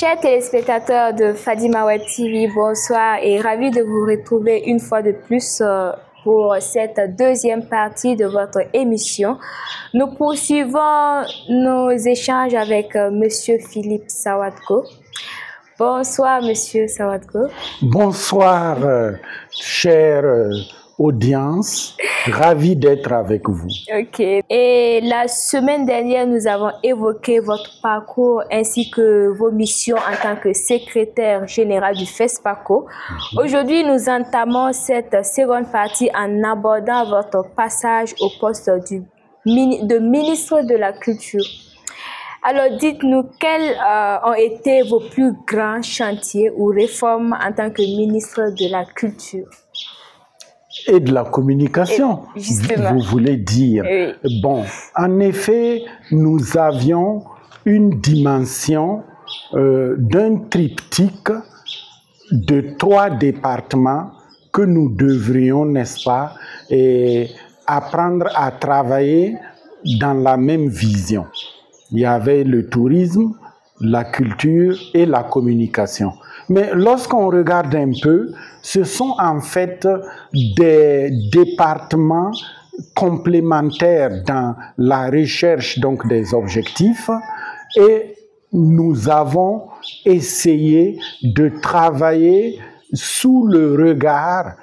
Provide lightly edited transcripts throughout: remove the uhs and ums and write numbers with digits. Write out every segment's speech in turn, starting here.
Chers téléspectateurs de Fadima Web TV, bonsoir et ravi de vous retrouver une fois de plus pour cette deuxième partie de votre émission. Nous poursuivons nos échanges avec Monsieur Philippe Sawadko. Bonsoir Monsieur Sawadko. Bonsoir chère audience, ravi d'être avec vous. Ok. Et la semaine dernière, nous avons évoqué votre parcours ainsi que vos missions en tant que secrétaire général du FESPACO. Aujourd'hui, nous entamons cette seconde partie en abordant votre passage au poste de ministre de la Culture. Alors, dites-nous quels ont été vos plus grands chantiers ou réformes en tant que ministre de la Culture? Et de la communication, vous voulez dire. Oui. Bon, en effet, nous avions une dimension d'un triptyque de 3 départements que nous devrions, n'est-ce pas, apprendre à travailler dans la même vision. Il y avait le tourisme, la culture et la communication. Mais lorsqu'on regarde un peu, ce sont en fait des départements complémentaires dans la recherche donc des objectifs et nous avons essayé de travailler sous le regard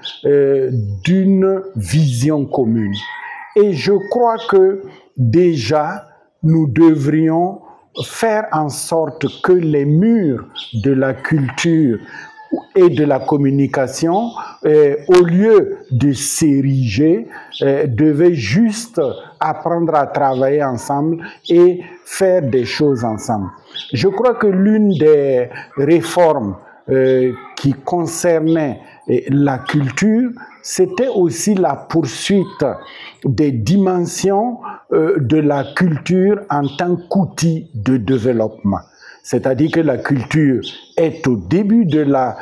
d'une vision commune. Et je crois que déjà nous devrions faire en sorte que les murs de la culture et de la communication, au lieu de s'ériger, devaient juste apprendre à travailler ensemble et faire des choses ensemble. Je crois que l'une des réformes qui concernait la culture, c'était aussi la poursuite des dimensions de la culture en tant qu'outil de développement. C'est-à-dire que la culture est au début de la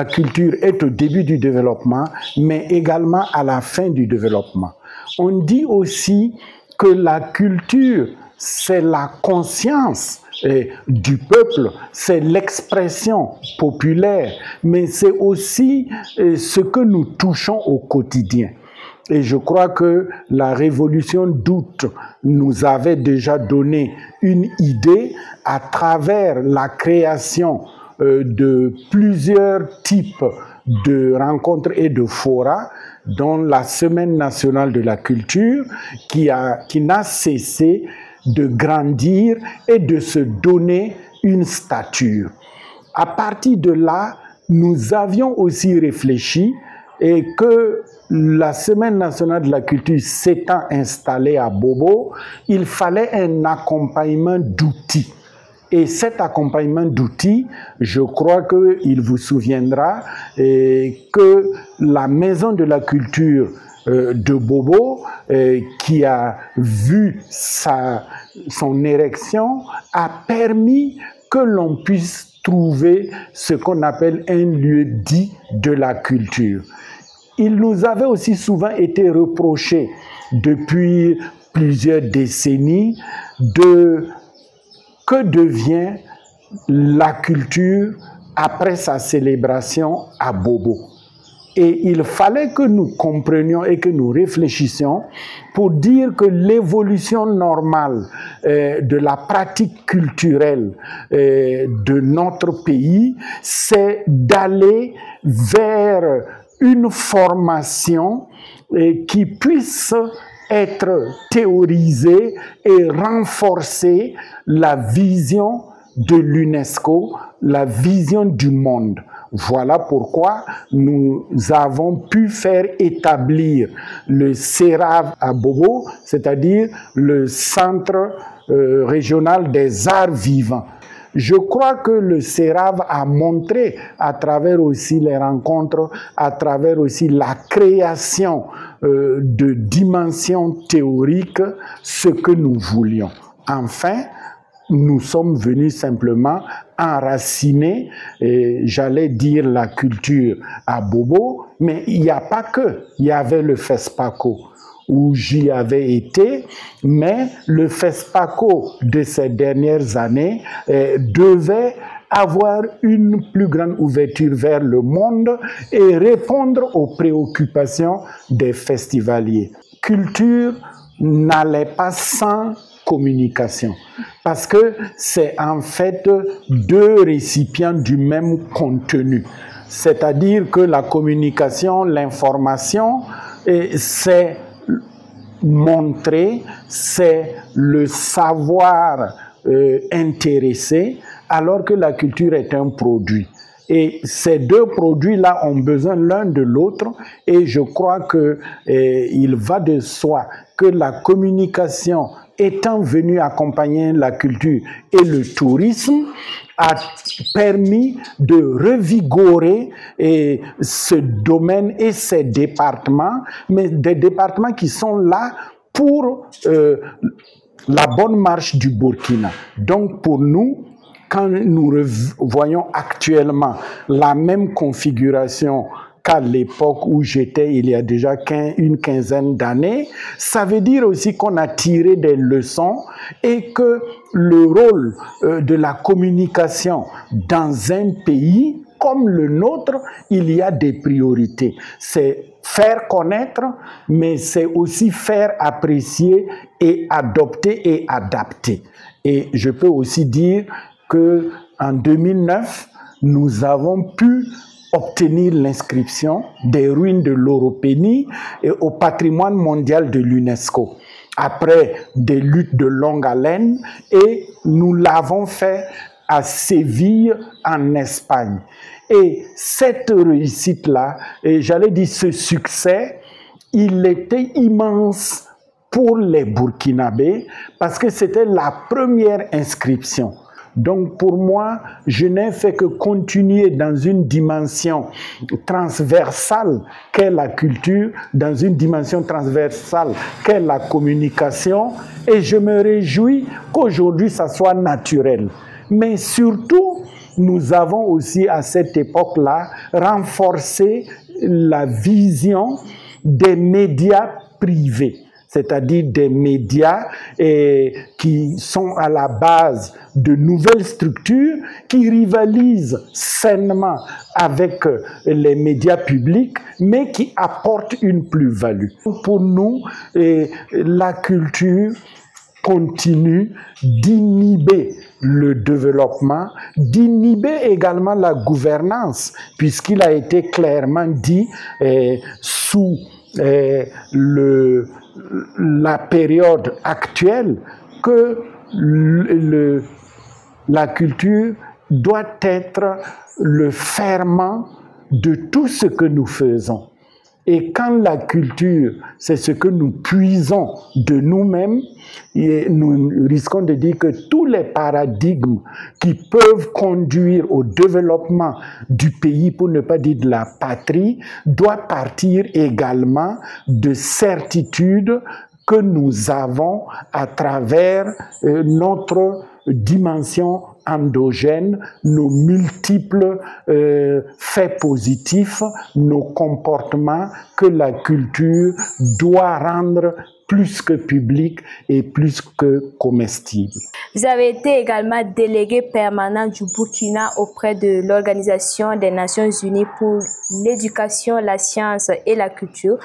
culture est au début du développement, mais également à la fin du développement. On dit aussi que la culture, c'est la conscience du peuple, c'est l'expression populaire, mais c'est aussi ce que nous touchons au quotidien. Et je crois que la révolution d'août nous avait déjà donné une idée à travers la création de plusieurs types de rencontres et de forats, dont la Semaine nationale de la culture, qui n'a cessé de grandir et de se donner une stature. À partir de là, nous avions aussi réfléchi et que la Semaine nationale de la culture s'étant installée à Bobo, il fallait un accompagnement d'outils. Et cet accompagnement d'outils, je crois qu'il vous souviendra que la Maison de la culture de Bobo, qui a vu son érection, a permis que l'on puisse trouver ce qu'on appelle un lieu dit de la culture. Il nous avait aussi souvent été reproché depuis plusieurs décennies que devient la culture après sa célébration à Bobo. Et il fallait que nous comprenions et que nous réfléchissions pour dire que l'évolution normale de la pratique culturelle de notre pays, c'est d'aller vers une formation qui puisse être théorisée et renforcer la vision de l'UNESCO, la vision du monde. Voilà pourquoi nous avons pu faire établir le CERAV à Bobo, c'est-à-dire le Centre régional des arts vivants. Je crois que le CERAV a montré à travers aussi les rencontres, à travers aussi la création de dimensions théoriques, ce que nous voulions. Enfin, nous sommes venus simplement enraciner, j'allais dire la culture à Bobo, mais il n'y a pas que, il y avait le FESPACO. où j'y avais été, mais le FESPACO de ces dernières années devait avoir une plus grande ouverture vers le monde et répondre aux préoccupations des festivaliers. Culture n'allait pas sans communication, parce que c'est en fait deux récipients du même contenu. C'est-à-dire que la communication, l'information, c'est montrer, c'est le savoir intéressé, alors que la culture est un produit. Et ces deux produits-là ont besoin l'un de l'autre, et je crois qu'il va de soi que la communication étant venue accompagner la culture et le tourisme, a permis de revigorer ce domaine et ces départements, mais des départements qui sont là pour la bonne marche du Burkina. Donc pour nous, quand nous voyons actuellement la même configuration qu'à l'époque où j'étais il y a déjà une quinzaine d'années, ça veut dire aussi qu'on a tiré des leçons et que le rôle de la communication dans un pays comme le nôtre, il y a des priorités. C'est faire connaître, mais c'est aussi faire apprécier et adopter et adapter. Et je peux aussi dire qu'en 2009, nous avons pu obtenir l'inscription des ruines de l'Oropénie au patrimoine mondial de l'UNESCO, après des luttes de longue haleine, et nous l'avons fait à Séville, en Espagne. Et cette réussite-là, et j'allais dire ce succès, il était immense pour les Burkinabés, parce que c'était la première inscription. Donc pour moi, je n'ai fait que continuer dans une dimension transversale qu'est la culture, dans une dimension transversale qu'est la communication, et je me réjouis qu'aujourd'hui ça soit naturel. Mais surtout, nous avons aussi à cette époque-là renforcé la vision des médias privés, c'est-à-dire des médias qui sont à la base de nouvelles structures qui rivalisent sainement avec les médias publics, mais qui apportent une plus-value. Pour nous, la culture continue d'inhiber le développement, d'inhiber également la gouvernance, puisqu'il a été clairement dit sous la période actuelle que la culture doit être le ferment de tout ce que nous faisons. Et quand la culture, c'est ce que nous puisons de nous-mêmes, nous risquons de dire que tous les paradigmes qui peuvent conduire au développement du pays, pour ne pas dire de la patrie, doivent partir également de certitudes que nous avons à travers notre dimension endogène, nos multiples faits positifs, nos comportements que la culture doit rendre plus que public et plus que comestible. Vous avez été également délégué permanent du Burkina auprès de l'Organisation des Nations Unies pour l'éducation, la science et la culture.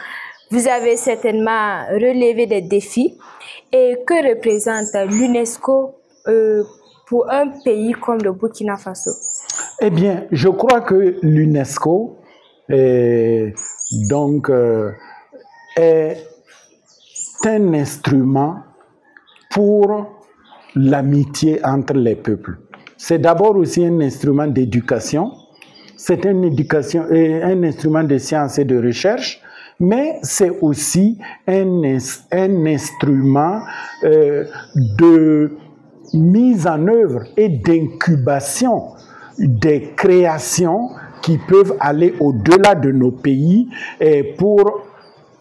Vous avez certainement relevé des défis. Et que représente l'UNESCO pour un pays comme le Burkina Faso? Eh bien, je crois que l'UNESCO est un instrument pour l'amitié entre les peuples. C'est d'abord aussi un instrument d'éducation, c'est un instrument de science et de recherche, mais c'est aussi un instrument de mise en œuvre et d'incubation des créations qui peuvent aller au-delà de nos pays pour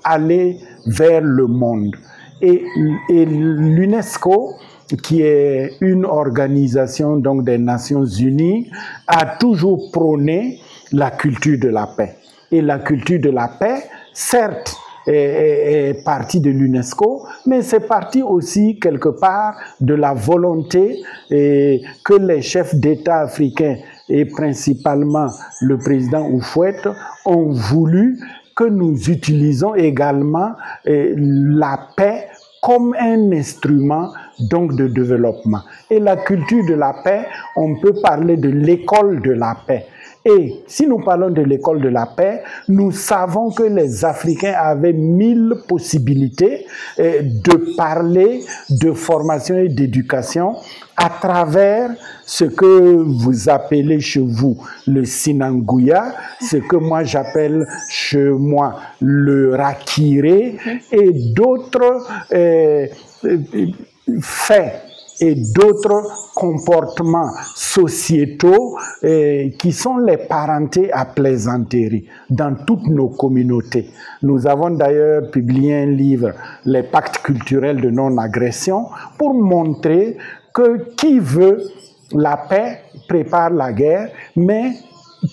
aller vers le monde. Et l'UNESCO, qui est une organisation donc des Nations Unies, a toujours prôné la culture de la paix. Et la culture de la paix, certes, est parti de l'UNESCO, mais c'est parti aussi quelque part de la volonté que les chefs d'État africains et principalement le président Houphouët ont voulu que nous utilisons également la paix comme un instrument donc de développement. Et la culture de la paix, on peut parler de l'école de la paix. Et si nous parlons de l'école de la paix, nous savons que les Africains avaient 1000 possibilités de parler de formation et d'éducation à travers ce que vous appelez chez vous le Sinanguya, ce que moi j'appelle chez moi le Rakiré et d'autres faits et d'autres comportements sociétaux qui sont les parentés à plaisanterie dans toutes nos communautés. Nous avons d'ailleurs publié un livre, Les pactes culturels de non-agression, pour montrer que qui veut la paix prépare la guerre, mais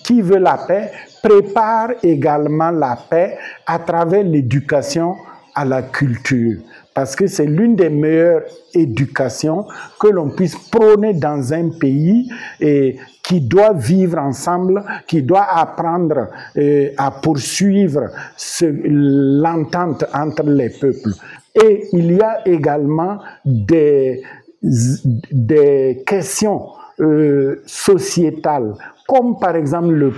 qui veut la paix prépare également la paix à travers l'éducation à la culture. Parce que c'est l'une des meilleures éducations que l'on puisse prôner dans un pays et qui doit vivre ensemble, qui doit apprendre à poursuivre l'entente entre les peuples. Et il y a également des questions sociétales, comme par exemple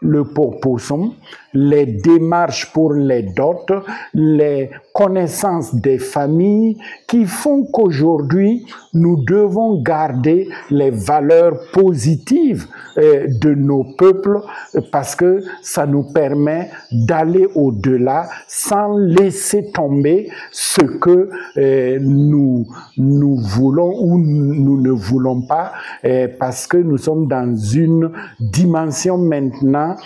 le possum, les démarches pour les dots, les connaissances des familles qui font qu'aujourd'hui, nous devons garder les valeurs positives de nos peuples parce que ça nous permet d'aller au-delà sans laisser tomber ce que nous voulons ou nous ne voulons pas parce que nous sommes dans une dimension maintenant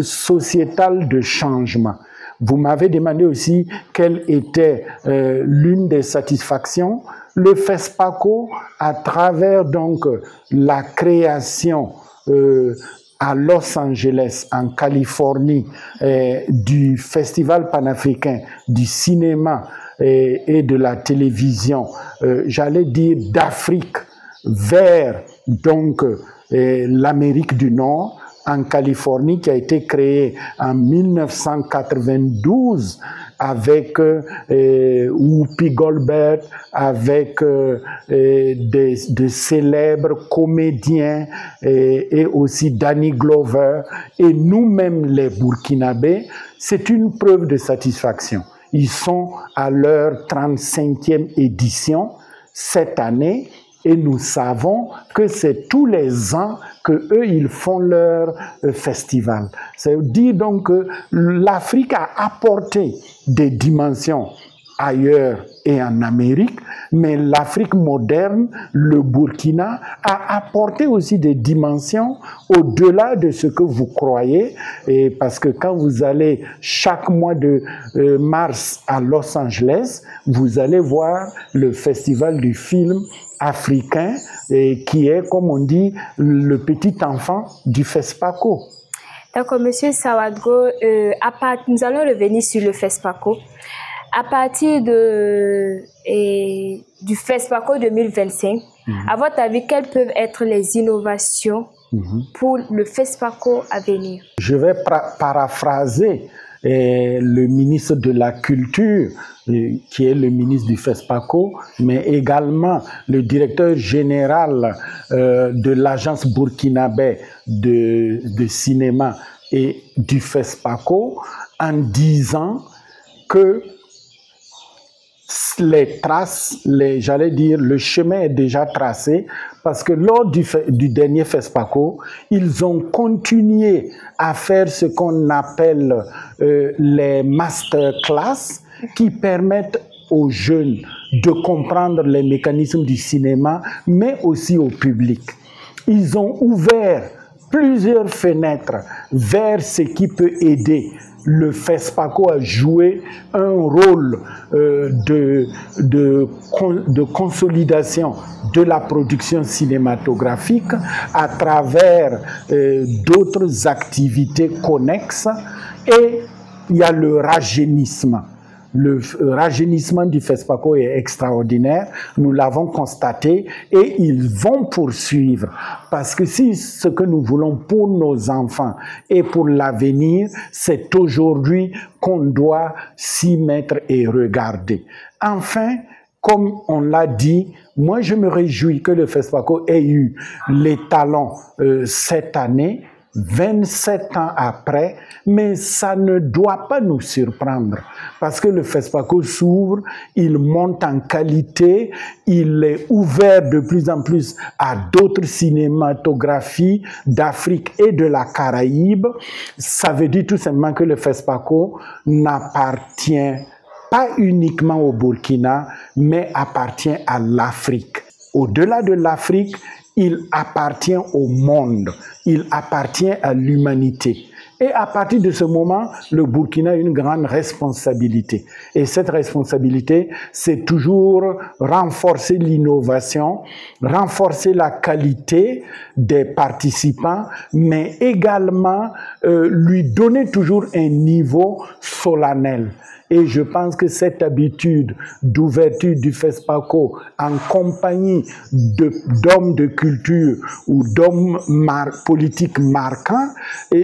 sociétale de changement. Vous m'avez demandé aussi quelle était l'une des satisfactions. Le FESPACO, à travers donc la création à Los Angeles, en Californie, du Festival panafricain du cinéma et de la télévision, j'allais dire d'Afrique vers donc l'Amérique du Nord, en Californie, qui a été créé en 1992 avec Whoopi Goldberg, avec de célèbres comédiens et aussi Danny Glover et nous-mêmes les Burkinabés. C'est une preuve de satisfaction. Ils sont à leur 35e édition cette année. Et nous savons que c'est tous les ans que eux ils font leur festival. C'est dire donc que l'Afrique a apporté des dimensions ailleurs et en Amérique, mais l'Afrique moderne, le Burkina, a apporté aussi des dimensions au-delà de ce que vous croyez, et parce que quand vous allez chaque mois de mars à Los Angeles, vous allez voir le festival du film africain, qui est, comme on dit, le petit enfant du FESPACO. D'accord, Monsieur Sawadgo, nous allons revenir sur le FESPACO. À partir du FESPACO 2025, à votre avis, quelles peuvent être les innovations pour le FESPACO à venir? Je vais paraphraser le ministre de la Culture, qui est le ministre du FESPACO, mais également le directeur général de l'agence burkinabé de cinéma et du FESPACO, en disant que les traces, j'allais dire, le chemin est déjà tracé parce que lors du dernier FESPACO, ils ont continué à faire ce qu'on appelle les masterclass qui permettent aux jeunes de comprendre les mécanismes du cinéma, mais aussi au public. Ils ont ouvert plusieurs fenêtres vers ce qui peut aider le FESPACO a joué un rôle de consolidation de la production cinématographique à travers d'autres activités connexes et il y a le rajeunissement. Le rajeunissement du FESPACO est extraordinaire, nous l'avons constaté et ils vont poursuivre. Parce que si ce que nous voulons pour nos enfants et pour l'avenir, c'est aujourd'hui qu'on doit s'y mettre et regarder. Enfin, comme on l'a dit, moi je me réjouis que le FESPACO ait eu les talents cette année, 27 ans après, mais ça ne doit pas nous surprendre parce que le FESPACO s'ouvre, il monte en qualité, il est ouvert de plus en plus à d'autres cinématographies d'Afrique et de la Caraïbe. Ça veut dire tout simplement que le FESPACO n'appartient pas uniquement au Burkina, mais appartient à l'Afrique. Au-delà de l'Afrique, il appartient au monde, il appartient à l'humanité. Et à partir de ce moment, le Burkina a une grande responsabilité. Et cette responsabilité, c'est toujours renforcer l'innovation, renforcer la qualité des participants, mais également lui donner toujours un niveau solennel. Et je pense que cette habitude d'ouverture du FESPACO en compagnie d'hommes de culture ou d'hommes politiques marquants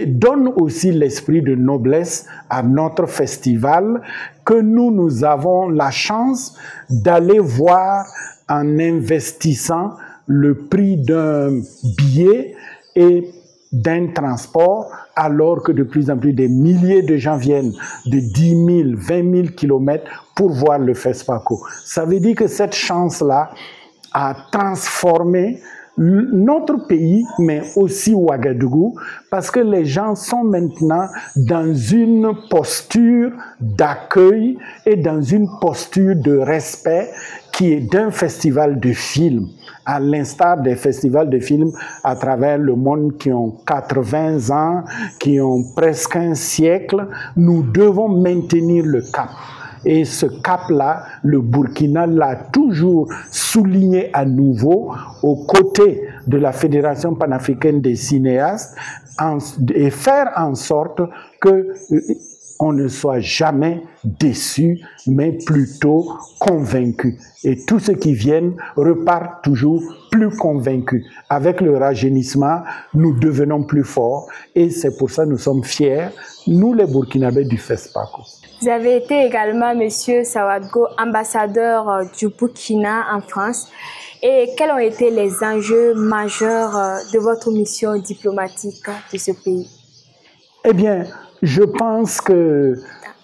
donne aussi l'esprit de noblesse à notre festival que nous avons la chance d'aller voir en investissant le prix d'un billet et d'un transport, alors que de plus en plus des milliers de gens viennent de 10 000, 20 000 kilomètres pour voir le FESPACO. Ça veut dire que cette chance-là a transformé notre pays, mais aussi Ouagadougou, parce que les gens sont maintenant dans une posture d'accueil et dans une posture de respect qui est d'un festival de films, à l'instar des festivals de films à travers le monde qui ont 80 ans, qui ont presque un siècle. Nous devons maintenir le cap. Et ce cap-là, le Burkina l'a toujours souligné à nouveau aux côtés de la Fédération panafricaine des cinéastes et faire en sorte que on ne soit jamais déçu, mais plutôt convaincu. Et tous ceux qui viennent repartent toujours plus convaincus. Avec le rajeunissement, nous devenons plus forts et c'est pour ça que nous sommes fiers, nous les Burkinabés du FESPACO. Vous avez été également, Monsieur Sawadgo, ambassadeur du Burkina en France. Et quels ont été les enjeux majeurs de votre mission diplomatique de ce pays? Eh bien, je pense que,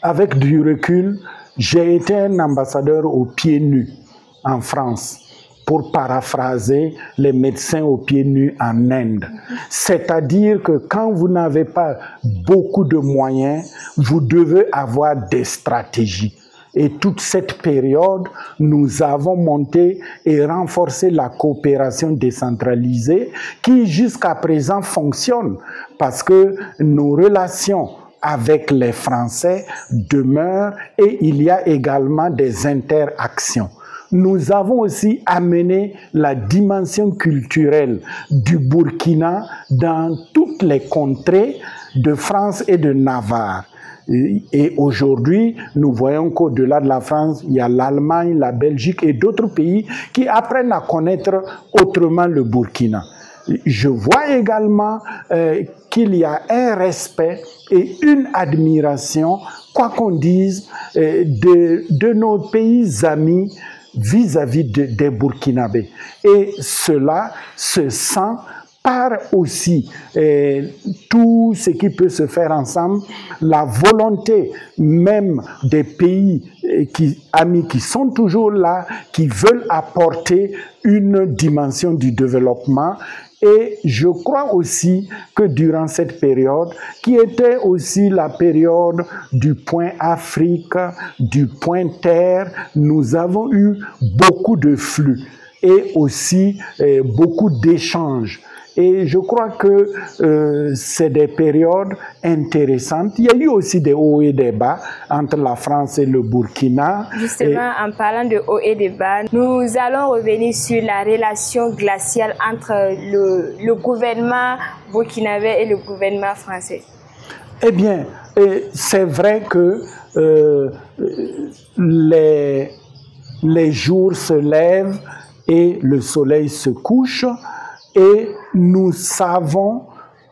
avec du recul, j'ai été un ambassadeur aux pieds nus en France, pour paraphraser les médecins aux pieds nus en Inde. C'est-à-dire que quand vous n'avez pas beaucoup de moyens, vous devez avoir des stratégies. Et toute cette période, nous avons monté et renforcé la coopération décentralisée qui jusqu'à présent fonctionne parce que nos relations avec les Français demeurent et il y a également des interactions. Nous avons aussi amené la dimension culturelle du Burkina dans toutes les contrées de France et de Navarre. Et aujourd'hui, nous voyons qu'au-delà de la France, il y a l'Allemagne, la Belgique et d'autres pays qui apprennent à connaître autrement le Burkina. Je vois également qu'il y a un respect et une admiration, quoi qu'on dise, de nos pays amis vis-à-vis des Burkinabés. Et cela se sent par aussi tout ce qui peut se faire ensemble, la volonté même des pays amis qui sont toujours là, qui veulent apporter une dimension du développement. Et je crois aussi que durant cette période, qui était aussi la période du point Afrique, du point Terre, nous avons eu beaucoup de flux et aussi beaucoup d'échanges. Et je crois que c'est des périodes intéressantes. Il y a eu aussi des hauts et des bas entre la France et le Burkina. Justement, en parlant de hauts et de bas, nous allons revenir sur la relation glaciale entre le gouvernement burkinabé et le gouvernement français. Eh bien, c'est vrai que les jours se lèvent et le soleil se couche, et nous savons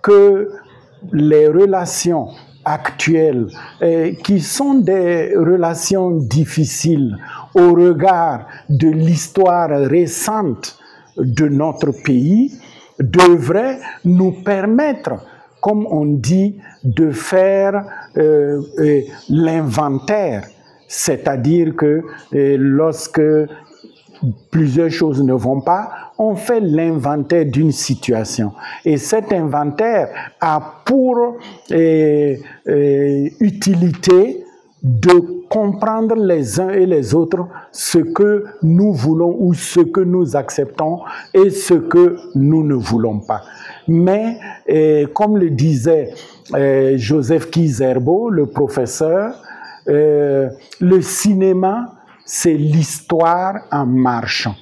que les relations actuelles, qui sont des relations difficiles au regard de l'histoire récente de notre pays, devraient nous permettre, comme on dit, de faire l'inventaire. C'est-à-dire que lorsque plusieurs choses ne vont pas, on fait l'inventaire d'une situation. Et cet inventaire a pour utilité de comprendre les uns et les autres ce que nous voulons ou ce que nous acceptons et ce que nous ne voulons pas. Mais, comme le disait Joseph Kizerbo, le professeur, le cinéma, c'est l'histoire en marchant.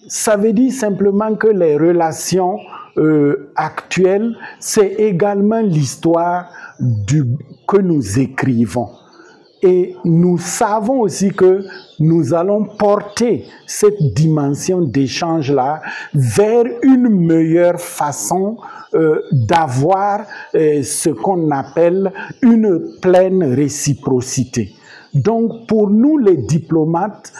Ça veut dire simplement que les relations actuelles, c'est également l'histoire que nous écrivons. Et nous savons aussi que nous allons porter cette dimension d'échange-là vers une meilleure façon d'avoir ce qu'on appelle une pleine réciprocité. Donc, pour nous, les diplomates,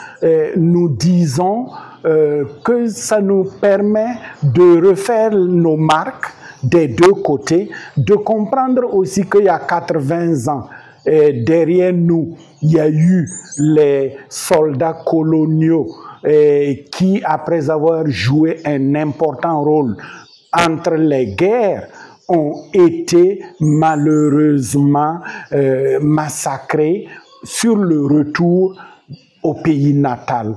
nous disons que ça nous permet de refaire nos marques des deux côtés, de comprendre aussi qu'il y a 80 ans, derrière nous, il y a eu les soldats coloniaux qui, après avoir joué un important rôle entre les guerres, ont été malheureusement massacrés sur le retour au pays natal.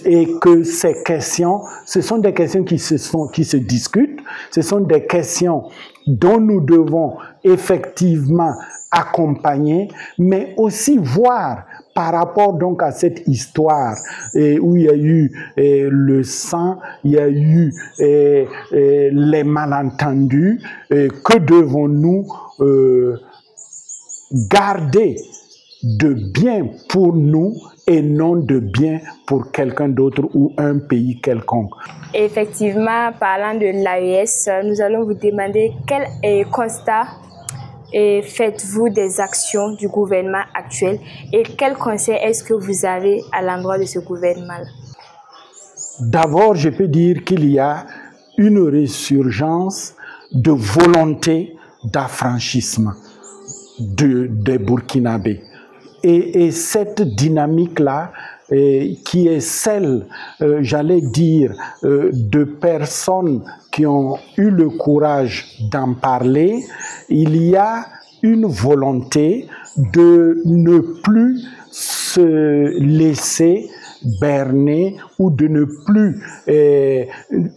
Et que ces questions, ce sont des questions qui se discutent, ce sont des questions dont nous devons effectivement accompagner, mais aussi voir par rapport donc à cette histoire où il y a eu le sang, il y a eu les malentendus, que devons-nous garder de bien pour nous et non de bien pour quelqu'un d'autre ou un pays quelconque. Effectivement, parlant de l'AES, nous allons vous demander quel constat faites-vous des actions du gouvernement actuel et quel conseil est-ce que vous avez à l'endroit de ce gouvernement? D'abord, je peux dire qu'il y a une résurgence de volonté d'affranchissement des Burkinabés. Et cette dynamique-là, qui est celle, j'allais dire, de personnes qui ont eu le courage d'en parler, il y a une volonté de ne plus se laisser berner ou de ne plus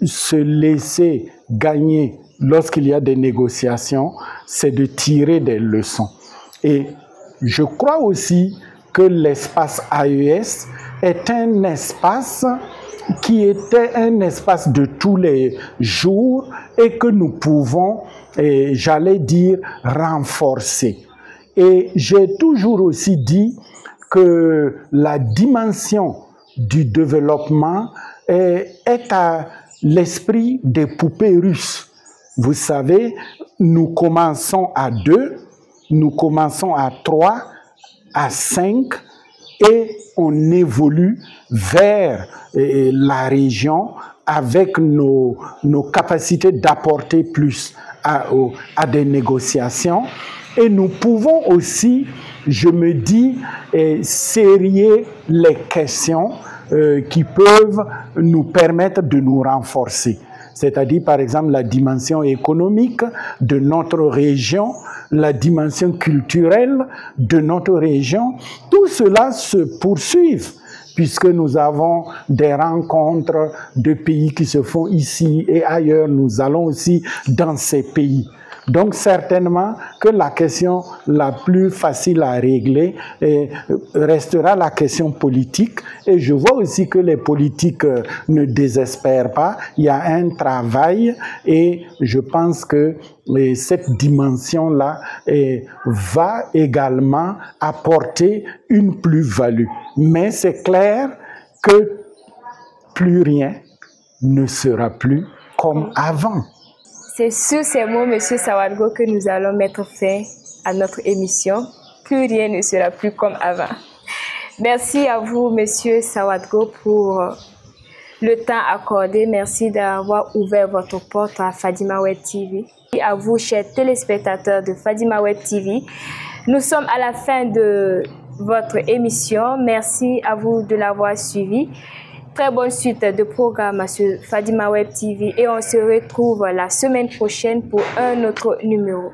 se laisser gagner lorsqu'il y a des négociations, c'est de tirer des leçons. Et je crois aussi que l'espace AES est un espace qui était un espace de tous les jours et que nous pouvons, j'allais dire, renforcer. Et j'ai toujours aussi dit que la dimension du développement est à l'esprit des poupées russes. Vous savez, nous commençons à 2, nous commençons à 3, à 5 et on évolue vers la région avec nos capacités d'apporter plus à des négociations. Et nous pouvons aussi, je me dis, serrer les questions qui peuvent nous permettre de nous renforcer. C'est-à-dire, par exemple, la dimension économique de notre région, la dimension culturelle de notre région. Tout cela se poursuit, puisque nous avons des rencontres de pays qui se font ici et ailleurs. Nous allons aussi dans ces pays. Donc certainement que la question la plus facile à régler restera la question politique. Et je vois aussi que les politiques ne désespèrent pas. Il y a un travail et je pense que cette dimension-là va également apporter une plus-value. Mais c'est clair que plus rien ne sera plus comme avant. C'est sur ces mots, M. Sawadgo, que nous allons mettre fin à notre émission. Plus rien ne sera plus comme avant. Merci à vous, M. Sawadgo, pour le temps accordé. Merci d'avoir ouvert votre porte à Fadima Web TV. Et à vous, chers téléspectateurs de Fadima Web TV. Nous sommes à la fin de votre émission. Merci à vous de l'avoir suivi. Très bonne suite de programme sur Fadima Web TV et on se retrouve la semaine prochaine pour un autre numéro.